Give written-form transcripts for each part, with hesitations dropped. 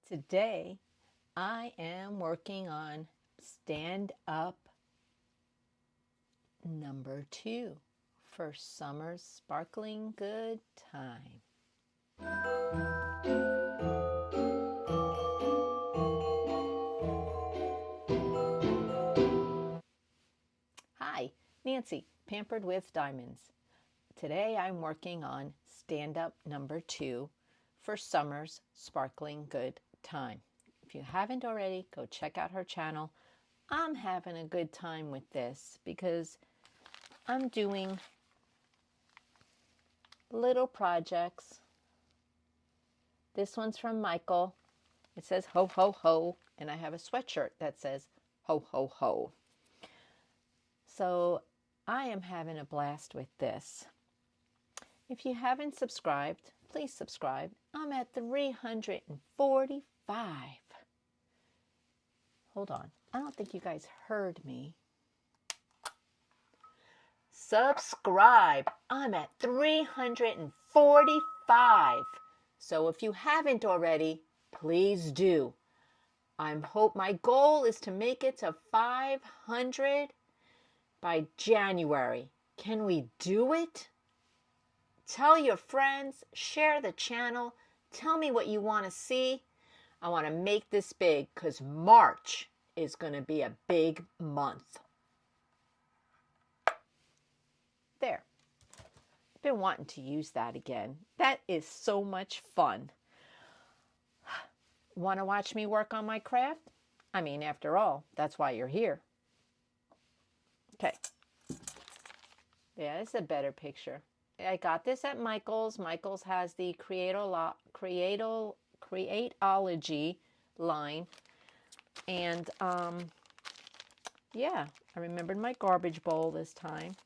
Today, I am working on Stand Up number 2 for summer's sparkling good time. Hi, Nancy, Pampered with Diamonds. Today I'm working on Stand Up number 2 for summer's sparkling good time. If you haven't already, go check out her channel. I'm having a good time with this because I'm doing little projects. This one's from Michael. It says ho ho ho, and I have a sweatshirt that says ho ho ho. So I am having a blast with this. If you haven't subscribed, please subscribe. I'm at 345. Hold on. I don't think you guys heard me. Subscribe. I'm at 345. So if you haven't already, please do. My goal is to make it to 500 by January. Can we do it? Tell your friends, share the channel, tell me what you want to see. I want to make this big because March is going to be a big month. There. I've been wanting to use that again. That is so much fun. Want to watch me work on my craft? I mean, after all, that's why you're here. Okay. Yeah, it's a better picture. I got this at Michael's. Michael's has the Creatology line. And, yeah, I remembered my garbage bowl this time.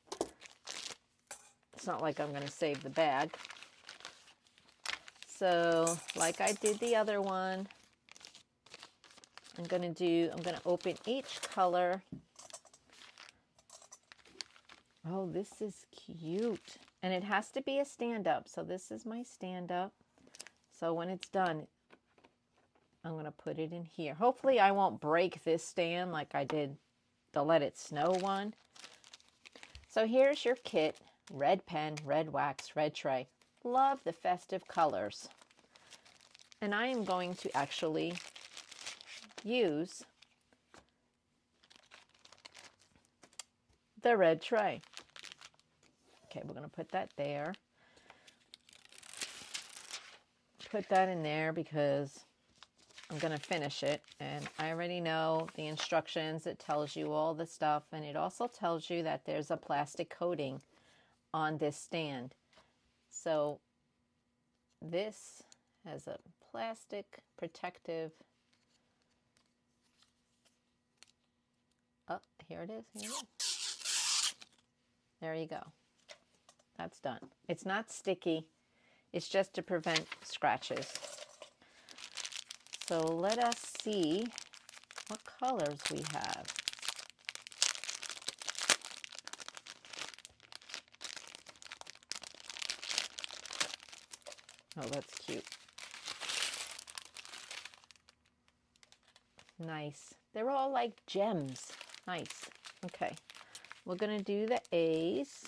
It's not like I'm going to save the bag. So, like I did the other one, I'm going to open each color. Oh, this is cute. And it has to be a stand-up. So this is my stand-up. So when it's done, I'm going to put it in here. Hopefully I won't break this stand like I did the Let It Snow one. So here's your kit. Red pen, red wax, red tray. Love the festive colors. And I am going to actually use the red tray. Okay, we're going to put that there. Put that in there because I'm going to finish it. And I already know the instructions. It tells you all the stuff. And it also tells you that there's a plastic coating on this stand. So this has a plastic protective. Oh, here it is. Here it is. There you go. That's done. It's not sticky. It's just to prevent scratches. So let us see what colors we have. Oh, that's cute. Nice. They're all like gems. Nice. Okay. We're going to do the A's.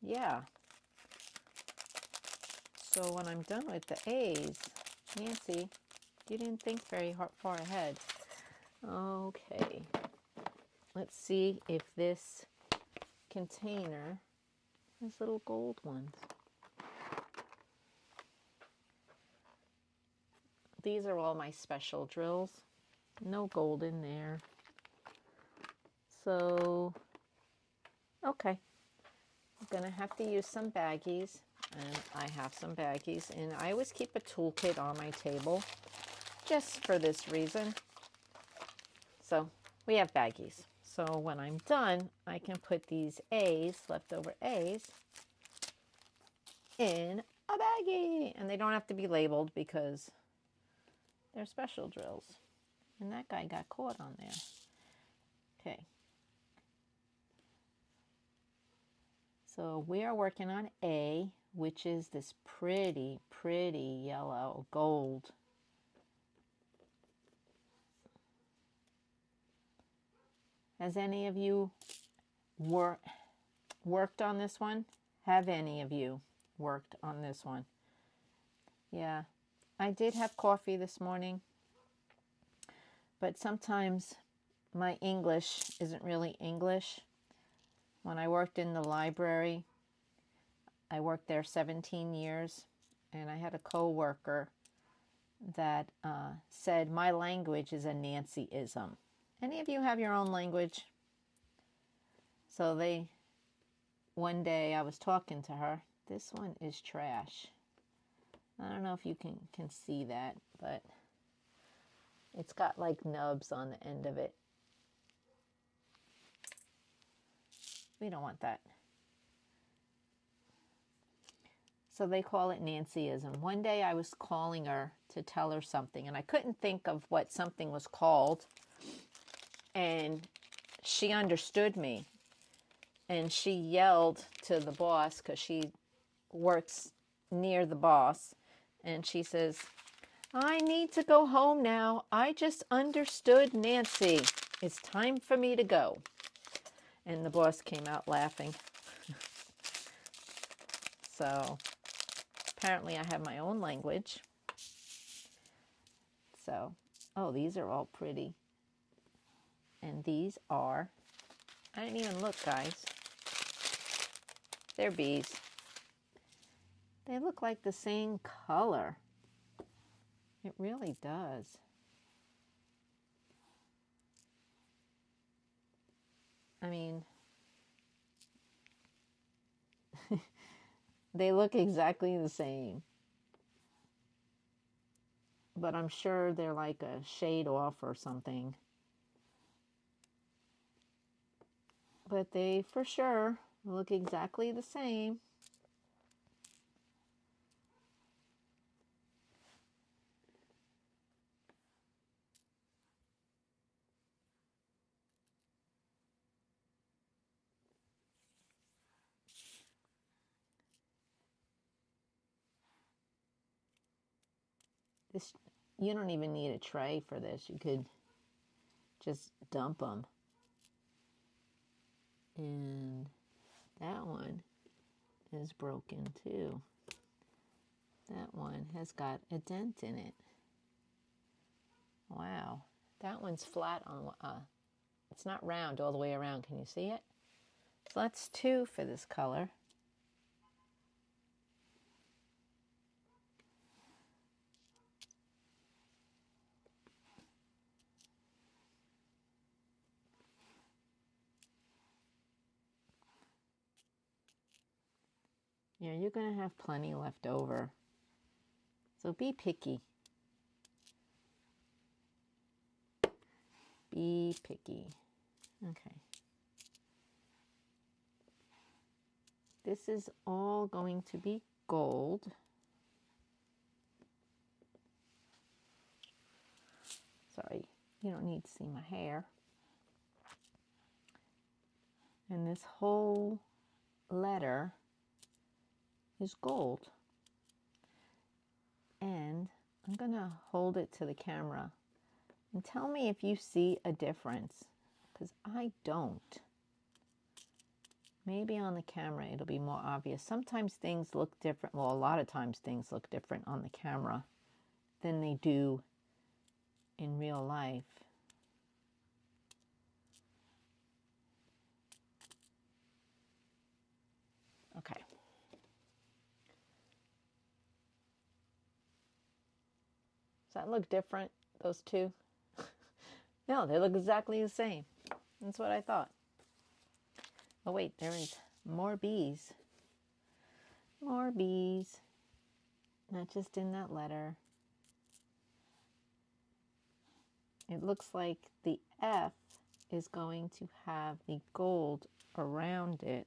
Yeah. So when I'm done with the A's, Nancy, you didn't think very far ahead. Okay. Let's see if this container has little gold ones. These are all my special drills. No gold in there. So, okay. I'm going to have to use some baggies. And I have some baggies. And I always keep a toolkit on my table just for this reason. So, we have baggies. So, when I'm done, I can put these A's, leftover A's, in a baggie. And they don't have to be labeled because they're special drills. And that guy got caught on there. Okay. So we are working on A. which is this pretty, pretty yellow gold. Has any of you worked on this one? Have any of you worked on this one? Yeah, I did have coffee this morning, but sometimes my English isn't really English. When I worked in the library, I worked there 17 years, and I had a co-worker that said my language is a Nancy-ism. Any of you have your own language? So one day I was talking to her. This one is trash. I don't know if you can see that, but it's got like nubs on the end of it. We don't want that. So they call it Nancyism. One day I was calling her to tell her something, and I couldn't think of what something was called. And she understood me. And she yelled to the boss, because she works near the boss. And she says, I need to go home now. I just understood Nancy. It's time for me to go. And the boss came out laughing. So apparently I have my own language. So, oh, these are all pretty. And these are, I didn't even look, guys. They're bees. They look like the same color. It really does. I mean, they look exactly the same. But I'm sure they're like a shade off or something. But they, for sure, look exactly the same. This, you don't even need a tray for this. You could just dump them. And that one is broken too. That one has got a dent in it. Wow. That one's flat on, it's not round all the way around. Can you see it? So that's 2 for this color. Yeah, you're going to have plenty left over. So be picky. Be picky. Okay. This is all going to be gold. Sorry, you don't need to see my hair. And this whole letter is gold. And I'm going to hold it to the camera and tell me if you see a difference, because I don't. Maybe on the camera it'll be more obvious. Sometimes things look different. Well, a lot of times things look different on the camera than they do in real life. Okay. Does that look different, those two? No, they look exactly the same. That's what I thought. Oh wait, there is more bees. More bees. Not just in that letter. It looks like the F is going to have the gold around it.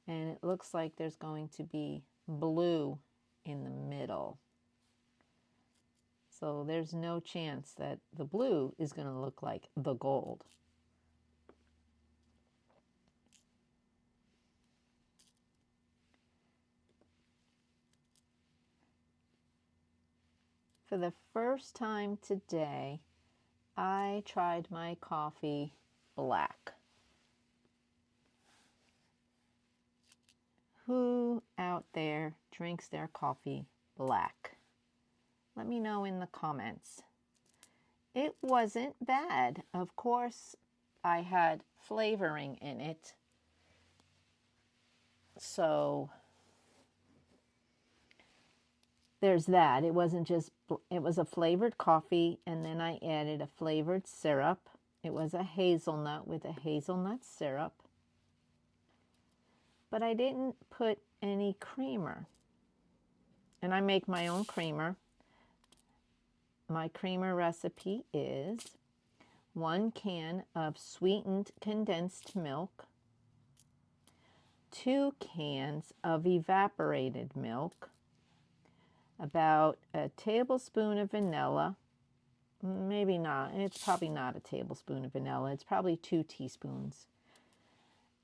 And it looks like there's going to be blue in the middle. So there's no chance that the blue is going to look like the gold. For the first time today, I tried my coffee black. Who out there drinks their coffee black? Let me know in the comments. It wasn't bad. Of course, I had flavoring in it. So there's that. It wasn't just, it was a flavored coffee, and then I added a flavored syrup. It was a hazelnut with a hazelnut syrup. But I didn't put any creamer. And I make my own creamer. My creamer recipe is 1 can of sweetened condensed milk, 2 cans of evaporated milk, about a tablespoon of vanilla, maybe not, it's probably not a tablespoon of vanilla, it's probably 2 teaspoons.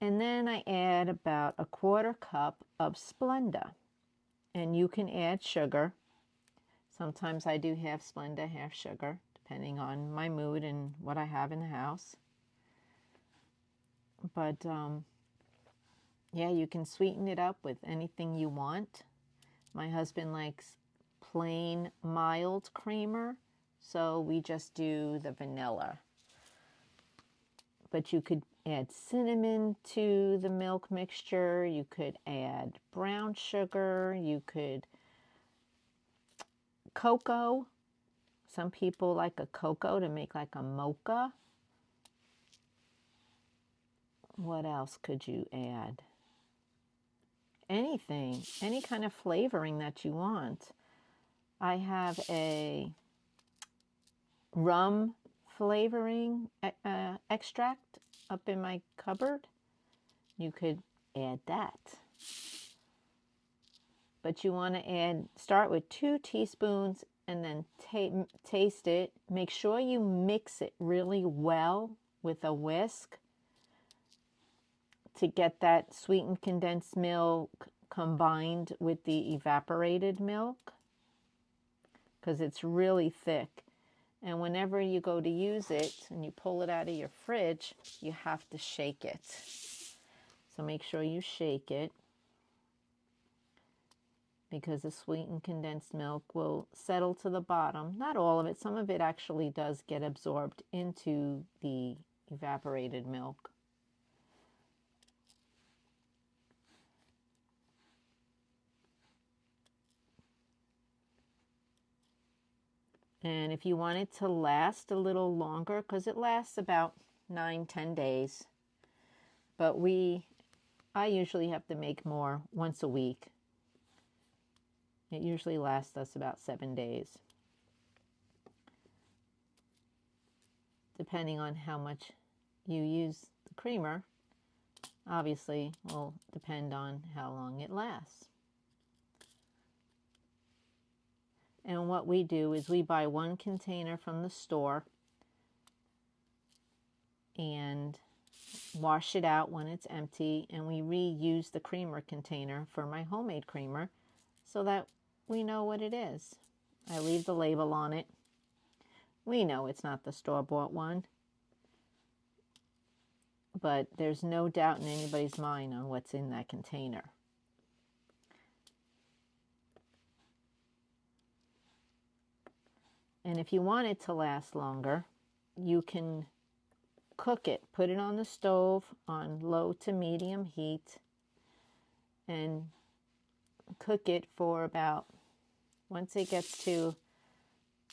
And then I add about a 1/4 cup of Splenda. And you can add sugar. Sometimes I do half Splenda, half sugar, depending on my mood and what I have in the house. But yeah, you can sweeten it up with anything you want. My husband likes plain mild creamer, so we just do the vanilla. But you could add cinnamon to the milk mixture. You could add brown sugar. You could cocoa. Some people like a cocoa to make like a mocha. What else could you add? Anything, any kind of flavoring that you want. I have a rum flavoring extract up in my cupboard. You could add that. But you want to start with 2 teaspoons and then taste it. Make sure you mix it really well with a whisk to get that sweetened condensed milk combined with the evaporated milk, because it's really thick. And whenever you go to use it and you pull it out of your fridge, you have to shake it. So make sure you shake it, because the sweetened condensed milk will settle to the bottom. Not all of it. Some of it actually does get absorbed into the evaporated milk. And if you want it to last a little longer, because it lasts about 9-10 days, but I usually have to make more once a week. It usually lasts us about 7 days, depending on how much you use the creamer. Obviously, will depend on how long it lasts. And what we do is we buy 1 container from the store and wash it out when it's empty, and we reuse the creamer container for my homemade creamer so that we know what it is. I leave the label on it. We know it's not the store-bought one, but there's no doubt in anybody's mind on what's in that container. And if you want it to last longer, you can cook it. Put it on the stove on low to medium heat and cook it for about, once it gets to,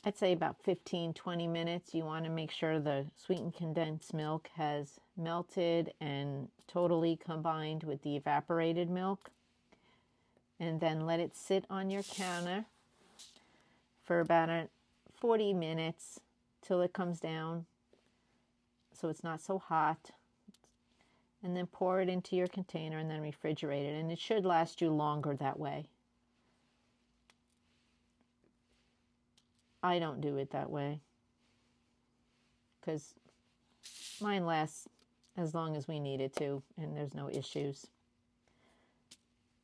I'd say about 15-20 minutes. You want to make sure the sweetened condensed milk has melted and totally combined with the evaporated milk. And then let it sit on your counter for about 40 minutes till it comes down so it's not so hot. And then pour it into your container and then refrigerate it. And it should last you longer that way. I don't do it that way, because mine lasts as long as we need it to, and there's no issues.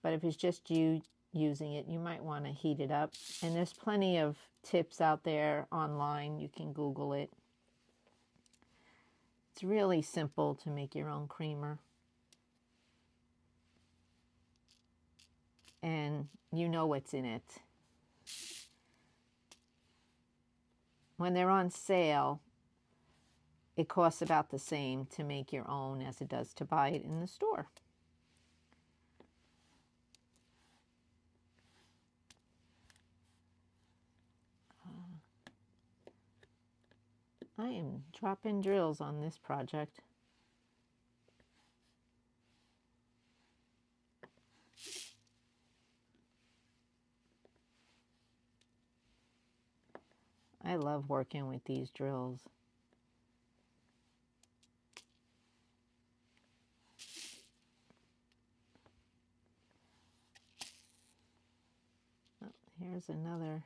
But if it's just you using it, you might want to heat it up. And there's plenty of tips out there online. You can Google it. It's really simple to make your own creamer. And you know what's in it. When they're on sale, it costs about the same to make your own as it does to buy it in the store. I am dropping drills on this project. I love working with these drills. Oh, here's another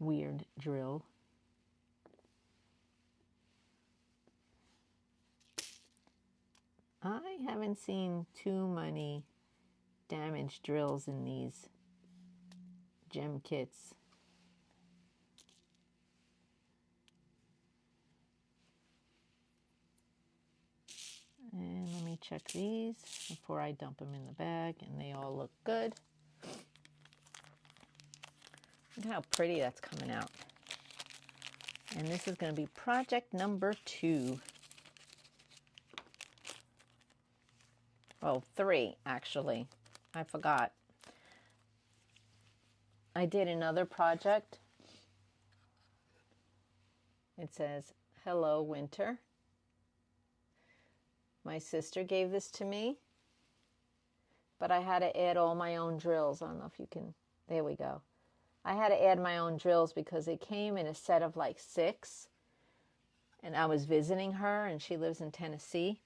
weird drill. I haven't seen too many damaged drills in these gem kits. And let me check these before I dump them in the bag, and they all look good. Look how pretty that's coming out. And this is going to be project number 2. Oh, 3, actually. I forgot. I did another project. It says, "Hello, Winter." My sister gave this to me, but I had to add all my own drills. I don't know if you can, there we go. I had to add my own drills because it came in a set of like 6. And I was visiting her, and she lives in Tennessee.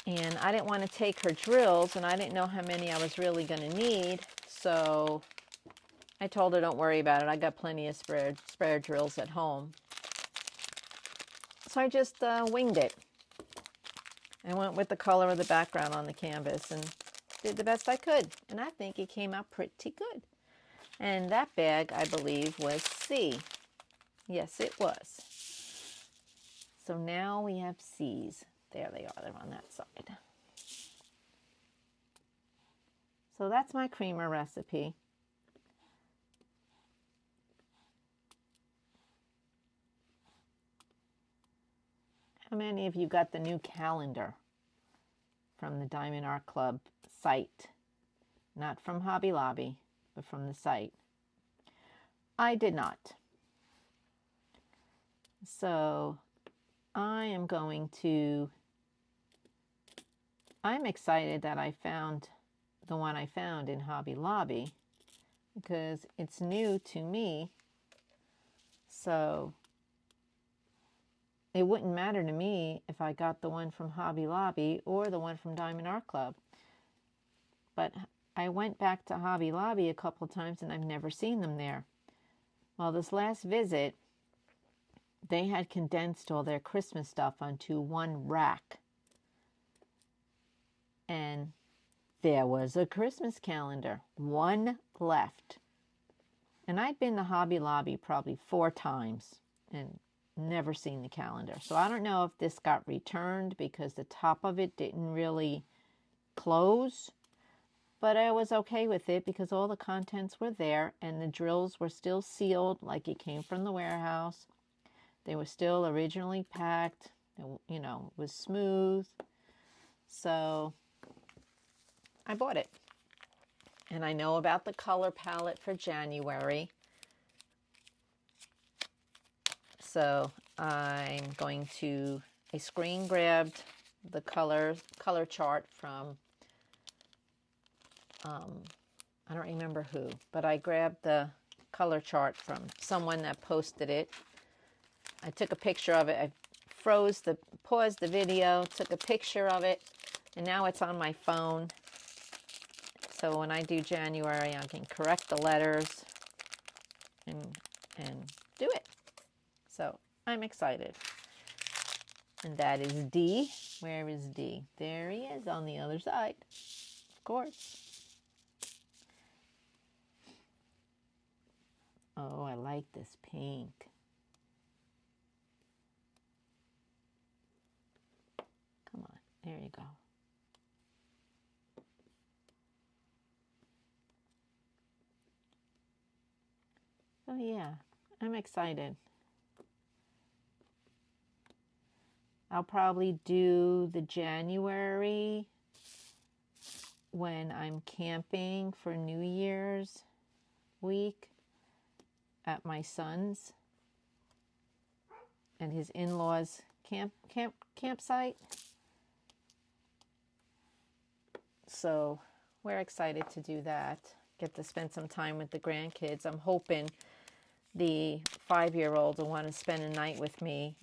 And I didn't want to take her drills, and I didn't know how many I was really going to need. So I told her, don't worry about it. I got plenty of spare drills at home. So I just winged it. I went with the color of the background on the canvas and did the best I could. And I think it came out pretty good. And that bag, I believe, was C. Yes, it was. So now we have C's. There they are. They're on that side. So that's my creamer recipe. How many of you got the new calendar from the Diamond Art Club site? Not from Hobby Lobby, but from the site. I did not. So I'm excited that I found the one I found in Hobby Lobby because it's new to me. So it wouldn't matter to me if I got the one from Hobby Lobby or the one from Diamond Art Club. But I went back to Hobby Lobby a couple times and I've never seen them there. Well, this last visit, they had condensed all their Christmas stuff onto one rack. And there was a Christmas calendar, one left. And I'd been to Hobby Lobby probably 4 times and never seen the calendar. So I don't know if this got returned because the top of it didn't really close. But I was okay with it because all the contents were there and the drills were still sealed like it came from the warehouse. They were still originally packed. You know, it was smooth. So I bought it. And I know about the color palette for January. So I screen grabbed the color chart from, I don't remember who, but I grabbed the color chart from someone that posted it. I took a picture of it. I paused the video, took a picture of it, and now it's on my phone. So when I do January, I can correct the letters and do it. So I'm excited. And that is D. Where is D? There he is on the other side. course. Oh, I like this pink. Come on, there you go. Oh yeah, I'm excited. I'll probably do the January when I'm camping for New Year's week at my son's and his in-laws campsite. So we're excited to do that. Get to spend some time with the grandkids. I'm hoping the 5-year-old will want to spend a night with me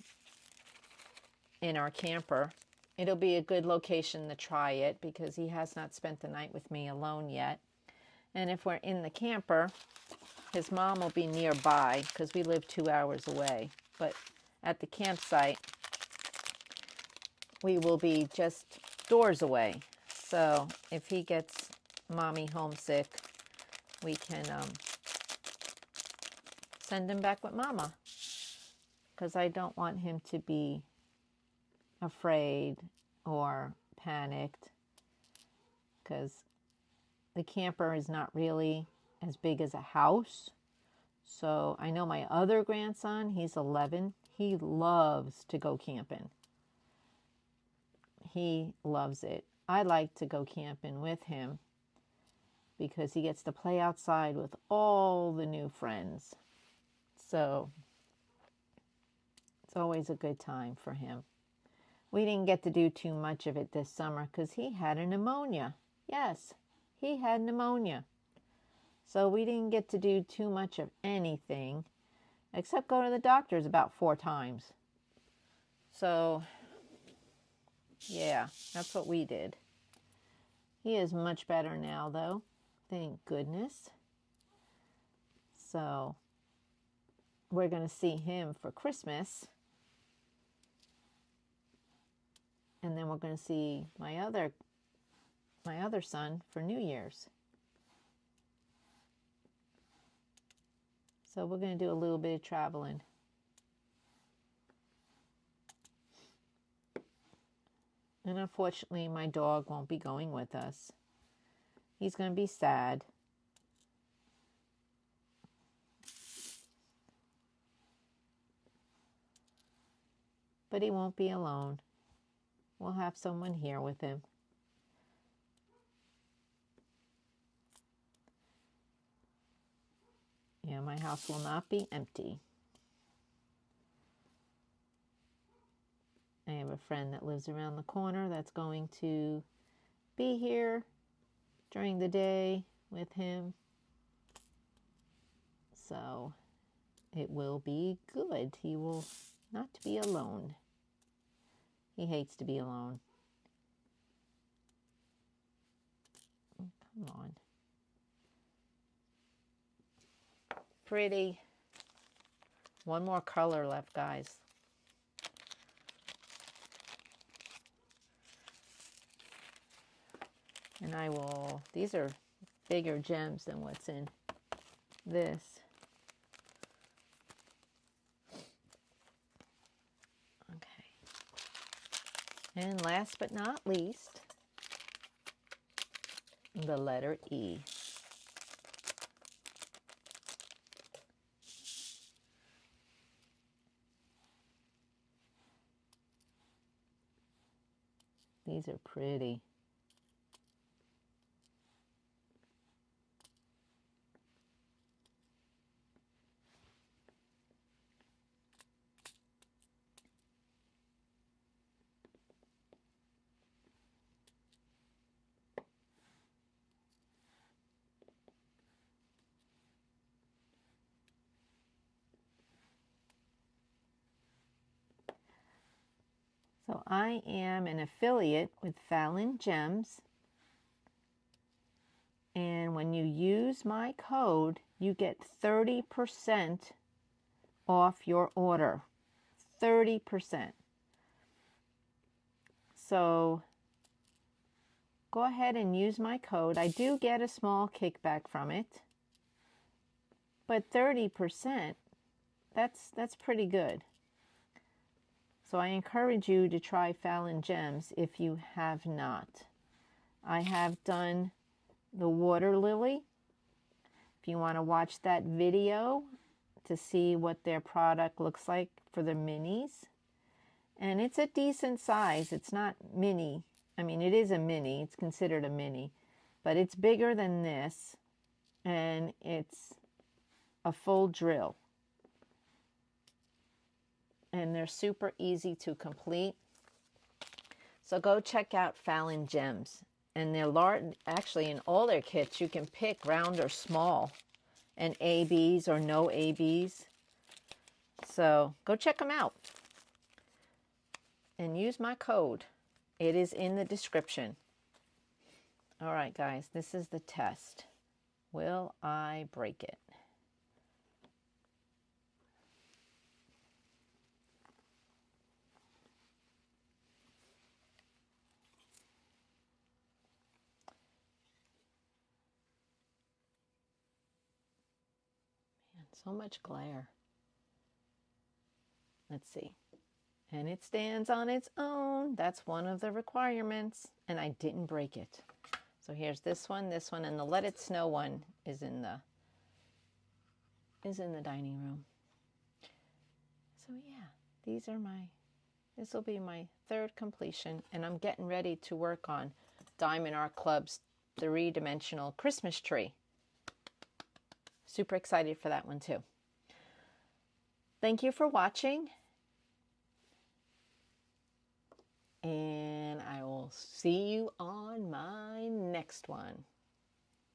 in our camper. It'll be a good location to try it because he has not spent the night with me alone yet. And if we're in the camper, his mom will be nearby because we live 2 hours away. But at the campsite, we will be just doors away. So if he gets mommy homesick, we can send him back with mama. Because I don't want him to be afraid or panicked. Because the camper is not really as big as a house. So I know my other grandson, he's 11. He loves to go camping. He loves it. I like to go camping with him because he gets to play outside with all the new friends. So it's always a good time for him. We didn't get to do too much of it this summer because he had a pneumonia. Yes, he had pneumonia. So we didn't get to do too much of anything except go to the doctor's about 4 times. So yeah, that's what we did. He is much better now, though. Thank goodness. So we're going to see him for Christmas. And then we're going to see my other son for New Year's. So we're going to do a little bit of traveling. And unfortunately, my dog won't be going with us. He's going to be sad. But he won't be alone. We'll have someone here with him. Yeah, my house will not be empty. I have a friend that lives around the corner that's going to be here during the day with him. So it will be good. He will not be alone. He hates to be alone. Come on. Pretty. One more color left, guys. And I will, these are bigger gems than what's in this. Okay. And last but not least, the letter E. These are pretty. So I am an affiliate with Fallon Gems. And when you use my code, you get 30% off your order. 30%. So go ahead and use my code. I do get a small kickback from it, but 30%, that's pretty good. So I encourage you to try Fallon Gems if you have not. I have done the water lily. If you want to watch that video to see what their product looks like for the minis. And it's a decent size. It's not mini. I mean, it is a mini. It's considered a mini. But it's bigger than this. And it's a full drill. And they're super easy to complete. So go check out Fallon Gems. And they're large. Actually, in all their kits, you can pick round or small. And ABs or no ABs. So go check them out. And use my code. It is in the description. All right, guys, this is the test. Will I break it? Man, so much glare. Let's see. And it stands on its own. That's one of the requirements. And I didn't break it. So here's this one, and the Let It Snow one is in the dining room. So yeah, this will be my third completion, and I'm getting ready to work on Diamond Art Club's 3-dimensional Christmas tree. Super excited for that one too. Thank you for watching. And I will see you on my next one.